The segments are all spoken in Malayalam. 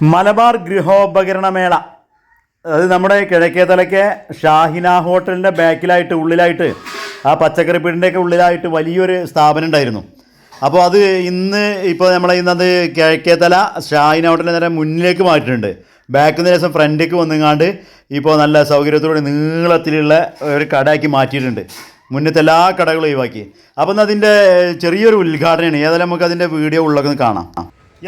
മലബാർ ഗൃഹോപകരണമേള അത് നമ്മുടെ കിഴക്കേതലയ്ക്ക് ഷാഹിന ഹോട്ടലിൻ്റെ ബാക്കിലായിട്ട് ഉള്ളിലായിട്ട് ആ പച്ചക്കറി പീടിൻ്റെയൊക്കെ ഉള്ളിലായിട്ട് വലിയൊരു സ്ഥാപനം ഉണ്ടായിരുന്നു. അപ്പോൾ അത് ഇന്ന് ഇപ്പോൾ നമ്മളെ ഇന്നത് കിഴക്കേതല ഷാഹിന ഹോട്ടലിൻ്റെ നേരെ മുന്നിലേക്ക് മാറ്റിയിട്ടുണ്ട്. ബാക്കിൽ നിന്ന് ദിവസം ഫ്രണ്ടിലേക്ക് വന്നുങ്ങാണ്ട് ഇപ്പോൾ നല്ല സൗകര്യത്തോടെ നീളത്തിലുള്ള ഒരു കടയാക്കി മാറ്റിയിട്ടുണ്ട്. മുന്നത്തെ എല്ലാ കടകളും ഒഴിവാക്കി. അപ്പം എന്നാൽ അതിൻ്റെ ചെറിയൊരു ഉദ്ഘാടനമാണ്. ഏതായാലും നമുക്ക് അതിൻ്റെ വീഡിയോ ഉള്ളതൊക്കെ കാണാം.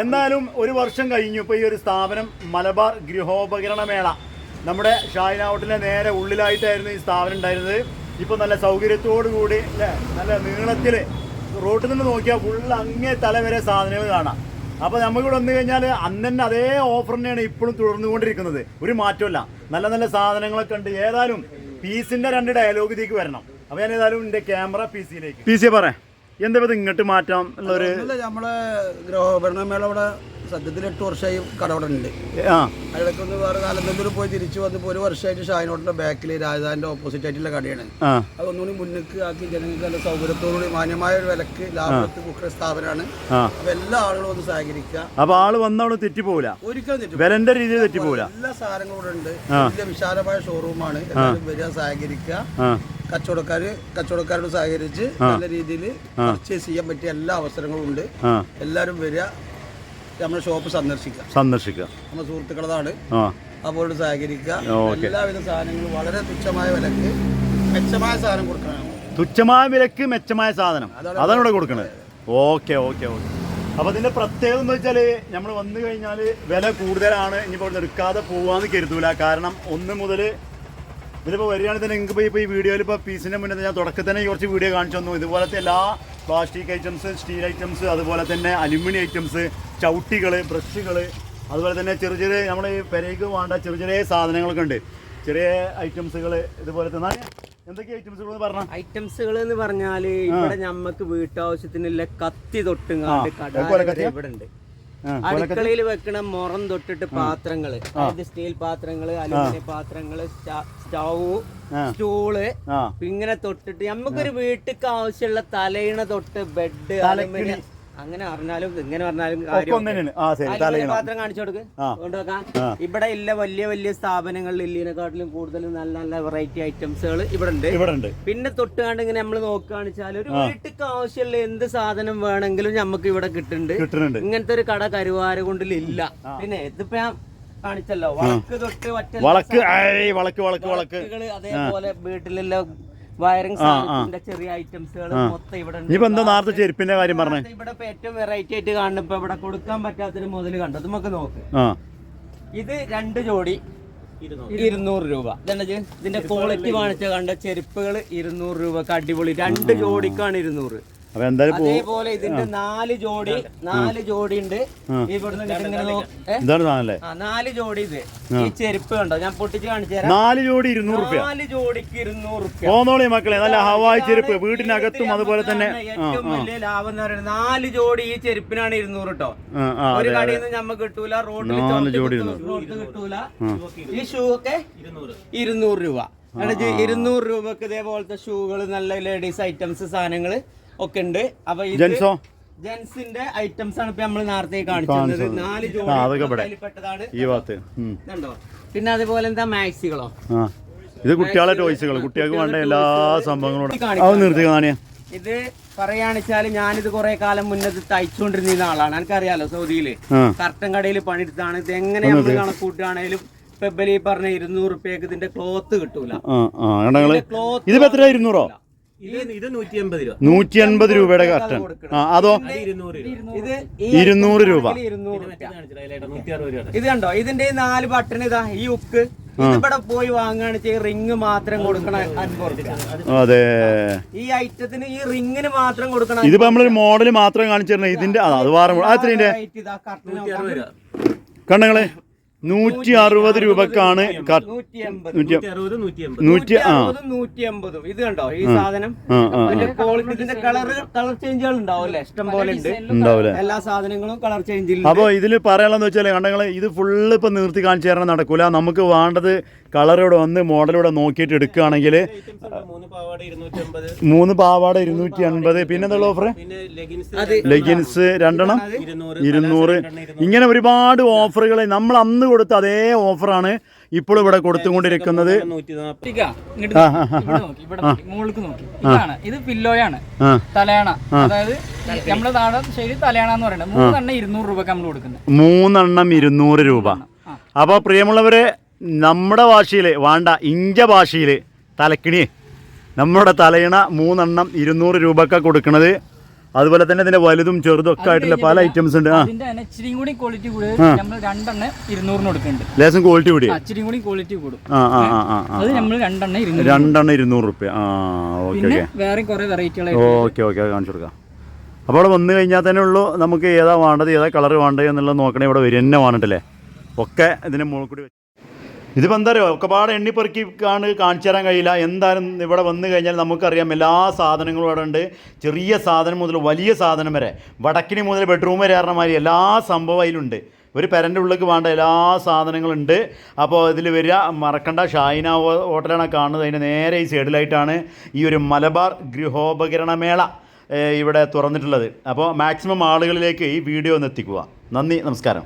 എന്നാലും ഒരു വർഷം കഴിഞ്ഞു ഇപ്പോൾ ഈ ഒരു സ്ഥാപനം മലബാർ ഗൃഹോപകരണമേള നമ്മുടെ ഷാഹിന ഹോട്ടലിൻ്റെ നേരെ ഉള്ളിലായിട്ടായിരുന്നു ഈ സ്ഥാപനം ഉണ്ടായിരുന്നത്. ഇപ്പോൾ നല്ല സൗകര്യത്തോടു കൂടി അല്ലേ, നല്ല നീളത്തിൽ റോട്ടിൽ നിന്ന് നോക്കിയാൽ ഫുള്ള് അങ്ങേ തല വരെ സാധനങ്ങൾ കാണാം. അപ്പോൾ നമുക്കിവിടെ വന്നു കഴിഞ്ഞാൽ അന്ന് തന്നെ അതേ ഓഫർ തന്നെയാണ് ഇപ്പോഴും തുടർന്നുകൊണ്ടിരിക്കുന്നത്. ഒരു മാറ്റമില്ല. നല്ല നല്ല സാധനങ്ങളൊക്കെ ഉണ്ട്. ഏതായാലും പീസിൻ്റെ 2 ഡയലോഗ് ഇതിലേക്ക് വരണം. അപ്പോൾ ഞാൻ ഏതായാലും എൻ്റെ ക്യാമറ പി സി പറയാം എന്താ ഇത് ഇങ്ങോട്ട് മാറ്റാം എന്നുള്ളൊരു നമ്മളെ ഗൃഹോപകരണമേള ഇവിടെ സദ്യത്തിൽ 8 വർഷമായി കടവിടെ ഉണ്ട്. അതിലൊക്കെ വേറെ കാലത്തിൽ പോയി തിരിച്ചു വന്നപ്പോൾ 1 വർഷമായിട്ട് ഷാഹിനോട്ടിന്റെ ബാക്കിൽ രാജധാനിന്റെ ഓപ്പോസിറ്റ് ആയിട്ടുള്ള കടയാണ്. അത് ഒന്നുകൂടി മുന്നിലേക്ക് ആക്കി ജനങ്ങൾക്ക് നല്ല സൗകര്യത്തോടുകൂടി മാന്യമായ ഒരു വിലക്ക് ലാഭത്തിൽ കുക്കർ സ്ഥാപനമാണ്. അപ്പൊ എല്ലാ ആളുകളും ഒന്ന് സഹകരിക്കുക. അപ്പൊ ആള് വന്നവിടെ തെറ്റിപ്പോവില്ല, ഒരിക്കലും വിലന്റെ രീതിയിൽ തെറ്റിപ്പോവില്ല. എല്ലാ സാധനങ്ങളും ഇവിടെ ഉണ്ട്. വലിയ വിശാലമായ ഷോറൂമാണ്. എല്ലാവരും വരിക, സഹകരിക്കുക. കച്ചവടക്കാരോട് സഹകരിച്ച് നല്ല രീതിയിൽ പർച്ചേസ് ചെയ്യാൻ പറ്റിയ എല്ലാ അവസരങ്ങളും ഉണ്ട്. എല്ലാവരും വരിക, നമ്മുടെ ഷോപ്പ് സന്ദർശിക്കുക. നമ്മുടെ സുഹൃത്തുക്കളതാണ്. അപ്പോൾ സഹകരിക്കുക. എല്ലാവിധ സാധനങ്ങളും വളരെ തുച്ഛമായ വിലക്ക് മെച്ചമായ സാധനം കൊടുക്കണം. തുച്ഛമായ വിലക്ക് മെച്ചമായ സാധനം അതാണ് ഇവിടെ കൊടുക്കുന്നത്. ഓക്കെ. അപ്പോൾ ഇതിൻ്റെ പ്രത്യേകത എന്ന് വെച്ചാൽ നമ്മൾ വന്നു കഴിഞ്ഞാൽ വില കൂടുതലാണ്. ഇനിയിപ്പോൾ ഇവിടെ എടുക്കാതെ പോകാമെന്ന് കരുതൂല. കാരണം 1 മുതൽ ഇതിലിപ്പോൾ വരികയാണെങ്കിൽ തന്നെ നിങ്ങൾക്ക് ഇപ്പോൾ ഈ വീഡിയോയിൽ ഇപ്പോൾ പീസിൻ്റെ മുന്നേ ഞാൻ തുടക്കത്തിൽ തന്നെ കുറച്ച് വീഡിയോ കാണിച്ചു തന്നു. ഇതുപോലത്തെ എല്ലാ പ്ലാസ്റ്റിക് ഐറ്റംസ്, സ്റ്റീൽ ഐറ്റംസ്, അതുപോലെ തന്നെ അലുമിനിയം ഐറ്റംസ്, ചവിട്ടികൾ, ബ്രഷുകൾ, അതുപോലെ തന്നെ ചെറിയ നമ്മൾ ഈ പെരയ്ക്ക് വേണ്ട ചെറിയ സാധനങ്ങളൊക്കെ ഉണ്ട്. ചെറിയ ഐറ്റംസുകൾ ഇതുപോലെ തന്നെ എന്തൊക്കെ ഐറ്റംസുകൾ പറഞ്ഞ ഐറ്റംസുകൾ എന്ന് പറഞ്ഞാൽ ഇവിടെ നമുക്ക് വീട്ടാവശ്യത്തിനുള്ള കത്തി തൊട്ടുങ്ങാണ്ട് കട ഇവിടെ ഉണ്ട്. അടുക്കളയിൽ വെക്കണ മുറം തൊട്ടിട്ട് പാത്രങ്ങള്, അതായത് സ്റ്റീൽ പാത്രങ്ങള്, അലുമിനിയം പാത്രങ്ങള്, സ്റ്റൗ, സ്റ്റൂള്, ഇങ്ങനെ തൊട്ടിട്ട് നമുക്കൊരു വീട്ടിക്ക് ആവശ്യമുള്ള തലയിണ തൊട്ട് ബെഡ്, അലുമിനിയം അങ്ങനെ പറഞ്ഞാലും ഇങ്ങനെ പറഞ്ഞാലും പാത്രം കാണിച്ചു കൊടുക്ക് കൊണ്ടുവെക്കാൻ. ഇവിടെ ഇല്ല വലിയ സ്ഥാപനങ്ങളിൽ ഇല്ലിനെക്കാട്ടിലും കൂടുതൽ നല്ല നല്ല വെറൈറ്റി ഐറ്റംസുകൾ ഇവിടെ ഉണ്ട്. പിന്നെ തൊട്ടുകാണ്ട് ഇങ്ങനെ നമ്മൾ നോക്കുകയാണെന്ന് വെച്ചാൽ ഒരു വീട്ടിക്ക് ആവശ്യമുള്ള എന്ത് സാധനം വേണമെങ്കിലും നമുക്ക് ഇവിടെ കിട്ടുന്നുണ്ട്. ഇങ്ങനത്തെ ഒരു കട കരുവാരകുണ്ടിലില്ല. പിന്നെ ഇതിപ്പോ ഞാൻ കാണിച്ചല്ലോ, വളക്ക് തൊട്ട് വളക്ക് അതേപോലെ വീട്ടിലുള്ള വയറിംഗ് സാധനത്തിന്റെ ചെറിയ ഐറ്റംസുകൾ മൊത്തം ഇവിടെ ഉണ്ട്. ചെരുപ്പിന്റെ കാര്യം പറഞ്ഞു. ഇവിടെ ഏറ്റവും വെറൈറ്റി ആയിട്ട് കാണുന്ന ഇപ്പൊ ഇവിടെ കൊടുക്കാൻ പറ്റാത്തൊരു മുതൽ കണ്ടു. നമുക്ക് നോക്ക്, ഇത് 2 ജോഡി 200 രൂപ. ഇതിന്റെ ക്വാളിറ്റി കാണിച്ച കണ്ട ചെരുപ്പുകൾ 200 രൂപക്ക് അടിപൊളി. 2 ജോഡിക്കാണ് 200. അതേപോലെ ഇതിന്റെ 4 ജോഡി ഉണ്ട്. ഇവിടുന്ന് 4 ജോഡി. ഇത് ഈ ചെരുപ്പ് കണ്ടോ, ഞാൻ പൊട്ടിച്ച് കാണിച്ചു തരാം. 4 ജോഡി 200 രൂപ. 4 ജോഡിക്ക് 200 രൂപ. പോന്നോളി മക്കളെ, നല്ല ഹവായി ചെരുപ്പ് വീട്ടിനകത്തും അതുപോലെ തന്നെ ഏറ്റവും വലിയ ലാഭം എന്ന് പറയുന്നത് 4 ജോഡി ഈ ചെരുപ്പിനാണ് 200 കേട്ടോ. ഒരു കടയിൽ നിന്ന് നമുക്ക് കിട്ടൂല, റോഡിൽ കിട്ടൂല. ഈ ഷൂ ഒക്കെ 200 രൂപ. 200 രൂപക്ക് ഇതേപോലത്തെ ഷൂകൾ, നല്ല ലേഡീസ് ഐറ്റംസ് സാധനങ്ങള് ഒക്കെ ഉണ്ട്. അപ്പൊ ജെൻസിന്റെ ഐറ്റംസ് ആണ് ഇപ്പൊ നമ്മൾ നേരത്തെ കാണിച്ചത്. 4 ജോഡി പെട്ടതാണ്. പിന്നെ അതേപോലെ എന്താ മാക്സികളോ, ഇത് കുട്ടികളെ ടോയ്സുകൾ, കുട്ടികൾക്ക് വേണ്ട എല്ലാ സംഭവങ്ങളും. ഇത് പറയാണെച്ചാല് ഞാനിത് കുറെ കാലം മുന്നേ തയ്ച്ചുകൊണ്ടിരുന്ന ആളാണ്. എനിക്കറിയാലോ, സൗദിയില് കർട്ടൻ കടയിൽ പണിയെടുത്താണ്. ഇത് എങ്ങനെ നമ്മൾ കണക്കൂട്ടുകയാണേലും ഫെബ്രുവരി പറഞ്ഞ 200 രൂപയ്ക്ക് ഇതിന്റെ ക്ലോത്ത് കിട്ടൂല. ഇത് 200 ഇത് 180 രൂപ. 180 രൂപയുടെ കർട്ടൻ. അതോ 200 രൂപ. ഇത് കണ്ടോ, ഇതിന്റെ 4 ബട്ടൺ. ഇതാ ഈ ഉക്ക് ഇതിവിടെ പോയി വാങ്ങുകയാണെന്ന് റിങ് മാത്രം കൊടുക്കണം 50 രൂപ. അതെ, ഈ ഐറ്റത്തിന് ഈ റിങ്ങിന് മാത്രം കൊടുക്കണം. ഇതിപ്പോ നമ്മളൊരു മോഡല് മാത്രം കാണിച്ചു തരണം. ഇതിന്റെ അത് വേറെ കണ്ണങ്ങളെ 160 രൂപക്കാണ് 150 ഇത് കണ്ടോ ഈ സാധനം ക്വാളിറ്റിന്റെ കളർ ചേഞ്ചുകൾ ഉണ്ടാവില്ലേ ഇഷ്ടം പോലെ ഉണ്ട് എല്ലാ സാധനങ്ങളും കളർ ചേഞ്ച്. അപ്പോൾ ഇതിൽ പറയാനുള്ളതെന്ന് വെച്ചാൽ കണ്ടങ്ങളെ ഇത് ഫുള്ള് ഇപ്പം നിർത്തി കാണിച്ചു തരണം നടക്കൂല. നമുക്ക് വേണ്ടത് കളറോടെ വന്ന് മോഡലോടെ നോക്കിയിട്ട് എടുക്കുകയാണെങ്കിൽ 3 പാവാട 250. പിന്നെ എന്നുള്ള ഓഫർ ലെഗിൻസ് 2 200. ഇങ്ങനെ ഒരുപാട് ഓഫറുകൾ നമ്മൾ അന്ന് കൊടുത്ത അതേ ഓഫറാണ് ഇപ്പോൾ ഇവിടെ കൊടുത്തുകൊണ്ടിരിക്കുന്നത്. ഇത് പില്ലോയാണ് തലയണ, അതായത് നമ്മുടെ നാടൻ ശൈലി തലയണ എന്ന് പറയുന്നത് 3 200 രൂപ നമ്മൾ കൊടുക്കുന്നത്. 3 200 രൂപ. അപ്പോൾ പ്രിയമുള്ളവരെ, നമ്മുടെ ഭാഷയിൽ വേണ്ട ഇഞ്ച ഭാഷയിൽ തലക്കിണി നമ്മുടെ തലയിണ 3 200 രൂപക്കാണ് കൊടുക്കുന്നത്. അതുപോലെ തന്നെ ഇതിന്റെ വലുതും ചെറുതും ഒക്കെ ആയിട്ടുള്ള പല ഐറ്റംസ് ഉണ്ട്. ഇച്ചിരിയും കൂടി ക്വാളിറ്റി കൂടി നമ്മൾ 2 200 കൊടുക്കുന്നുണ്ട്. ലേശം ക്വാളിറ്റി കൂടി ഇച്ചിരിയും കൂടി ക്വാളിറ്റി കൂടും. അത് നമ്മൾ 2 200 രൂപ. പിന്നെ വേറെ കുറെ വെറൈറ്റികൾ ഓക്കെ കാണിച്ചു കൊടുക്കാം. അപ്പോൾ അവിടെ വന്നു കഴിഞ്ഞാൽ തന്നെ ഉള്ളൂ നമുക്ക് ഏതാ വേണ്ടത്, ഏതാ കളർ വേണ്ടത് എന്നുള്ളത് നോക്കണേ. ഇവിടെ വരും തന്നെ വേണ്ടിട്ടല്ലേ ഒക്കെ ഇതിൻ്റെ മുകളിൽ കൂടി. ഇതിപ്പോൾ എന്താ പറയുക, ഒക്കെപാടെ എണ്ണിപ്പെറുക്കി കാണിച്ചു തരാൻ കഴിയില്ല. എന്തായാലും ഇവിടെ വന്നു കഴിഞ്ഞാൽ നമുക്കറിയാം എല്ലാ സാധനങ്ങളും ഇവിടെ ഉണ്ട്. ചെറിയ സാധനം മുതൽ വലിയ സാധനം വരെ, വടക്കിനി മുതൽ ബെഡ്റൂം വരെ പറഞ്ഞമാതിരി എല്ലാ സംഭവം അതിലുണ്ട്. ഒരു പെരൻ്റെ ഉള്ളിലേക്ക് വേണ്ട എല്ലാ സാധനങ്ങളും ഉണ്ട്. അപ്പോൾ ഇതിൽ വരിക, മറക്കണ്ട. ഷാഹിന ഹോട്ടലാണ് കാണുന്നത്. അതിൻ്റെ നേരെ ഈ സൈഡിലായിട്ടാണ് ഈ ഒരു മലബാർ ഗൃഹോപകരണമേള ഇവിടെ തുറന്നിട്ടുള്ളത്. അപ്പോൾ മാക്സിമം ആളുകളിലേക്ക് ഈ വീഡിയോ ഒന്ന് എത്തിക്കുക. നന്ദി, നമസ്കാരം.